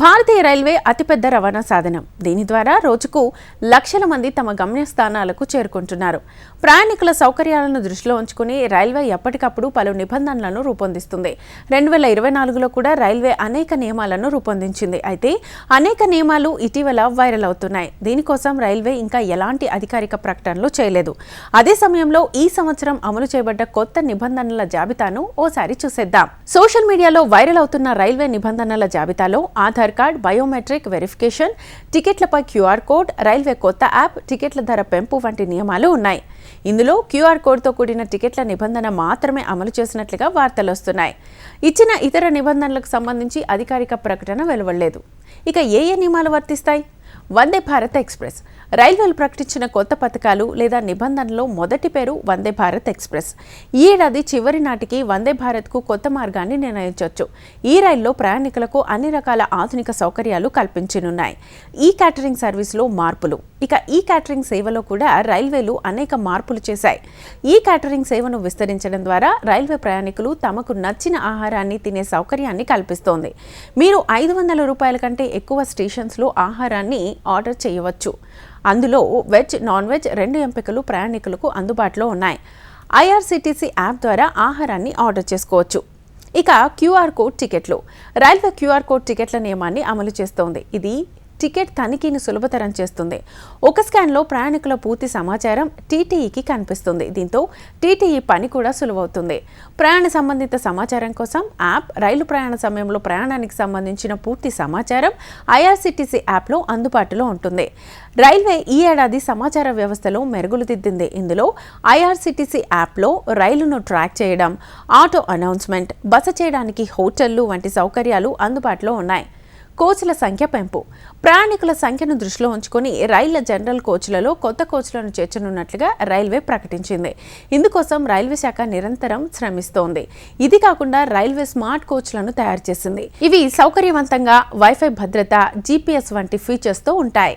భారతీయ railway అతిపెద్ద రవాణా సాధనం. దీని ద్వారా రోజుకు లక్షల మంది తమ గమ్యస్థానాలకు చేరుకుంటున్నారు. ప్రయాణికుల సౌకర్యాలను దృష్టిలో ఉంచుకుని రైల్వే ఎప్పటికప్పుడు పలు నిబంధనలను రూపొందిస్తుంది. 2024లో కూడా రైల్వే అనేక నియమాలను రూపొందించింది. అయితే అనేక నియమాలు ఇటీవల వైరల్ అవుతున్నాయి. దీనికోసం రైల్వే ఇంకా ఎలాంటి అధికారిక ప్రకటనలు చేయలేదు. అదే సమయంలో ఈ సంవత్సరం అమలు చేయబడ్డ కొత్త నిబంధనల జాబితాను ఓసారి చూసేద్దాం. సోషల్ మీడియాలో వైరల్ అవుతున్న రైల్వే నిబంధనల జాబితాలో ఆధార్ కార్డ్, బయోమెట్రిక్ వెరిఫికేషన్, టికెట్లపై క్యూఆర్ కోడ్, రైల్వే కొత్త యాప్, టికెట్ల ధర పెంపు వంటి నియమాలు ఉన్నాయి. ఇందులో క్యూఆర్ కోడ్తో కూడిన టికెట్ల నిబంధన మాత్రమే అమలు చేసినట్లుగా వార్తలు వస్తున్నాయి. ఇచ్చిన ఇతర నిబంధనలకు సంబంధించి అధికారిక ప్రకటన వెలువడలేదు. ఇక ఏ నియమాలు వర్తిస్తాయి? వందే భారత్ ఎక్స్ప్రెస్. రైల్వేలు ప్రకటించిన కొత్త పథకాలు లేదా నిబంధనలో మొదటి పేరు వందే భారత్ ఎక్స్ప్రెస్. ఈ ఏడాది చివరి నాటికి వందే భారత్కు కొత్త మార్గాన్ని నిర్ణయించవచ్చు. ఈ రైల్లో ప్రయాణికులకు అన్ని రకాల ఆధునిక సౌకర్యాలు కల్పించనున్నాయి. ఈ క్యాటరింగ్ సర్వీసులో మార్పులు. ఇక ఈ క్యాటరింగ్ సేవలో కూడా రైల్వేలు అనేక మార్పులు చేశాయి. ఈ క్యాటరింగ్ సేవను విస్తరించడం ద్వారా రైల్వే ప్రయాణికులు తమకు నచ్చిన ఆహారాన్ని తినే సౌకర్యాన్ని కల్పిస్తోంది. మీరు 500 రూపాయల కంటే ఎక్కువ స్టేషన్స్లో ఆహారాన్ని ఆర్డర్ చేయవచ్చు. అందులో వెజ్, నాన్ వెజ్ 2 ఎంపికలు ప్రయాణికులకు అందుబాటులో ఉన్నాయి. ఐఆర్సీటీసీ యాప్ ద్వారా ఆహారాన్ని ఆర్డర్ చేసుకోవచ్చు. ఇక క్యూఆర్ కోడ్ టికెట్లు. రైల్వే క్యూఆర్ కోడ్ టికెట్ల నియమాన్ని అమలు చేస్తోంది. ఇది టికెట్ తనిఖీని సులభతరం చేస్తుంది. ఒక స్కాన్లో ప్రయాణికుల పూర్తి సమాచారం టీటీఈకి కనిపిస్తుంది. దీంతో టీటీఈ పని కూడా సులువవుతుంది. ప్రయాణ సంబంధిత సమాచారం కోసం యాప్, రైలు ప్రయాణ సమయంలో ప్రయాణానికి సంబంధించిన పూర్తి సమాచారం ఐఆర్సీటీసీ యాప్లో అందుబాటులో ఉంటుంది. రైల్వే ఈ ఏడాది సమాచార వ్యవస్థలో మెరుగులు దిద్దింది. ఇందులో ఐఆర్సీటీసీ యాప్లో రైలును ట్రాక్ చేయడం, ఆటో అనౌన్స్మెంట్, బస చేయడానికి హోటళ్లు వంటి సౌకర్యాలు అందుబాటులో ఉన్నాయి. కోచ్ల సంఖ్య పెంపు. ప్రయాణికుల సంఖ్యను దృష్టిలో ఉంచుకొని రైళ్ల జనరల్ కోచ్లలో కొత్త కోచ్లను చేర్చనున్నట్లుగా రైల్వే ప్రకటించింది. ఇందుకోసం రైల్వే శాఖ నిరంతరం శ్రమిస్తోంది. ఇది కాకుండా రైల్వే స్మార్ట్ కోచ్లను తయారు చేసింది. ఇవి సౌకర్యవంతంగా వైఫై భద్రత, జీపీఎస్ వంటి ఫీచర్స్తో ఉంటాయి.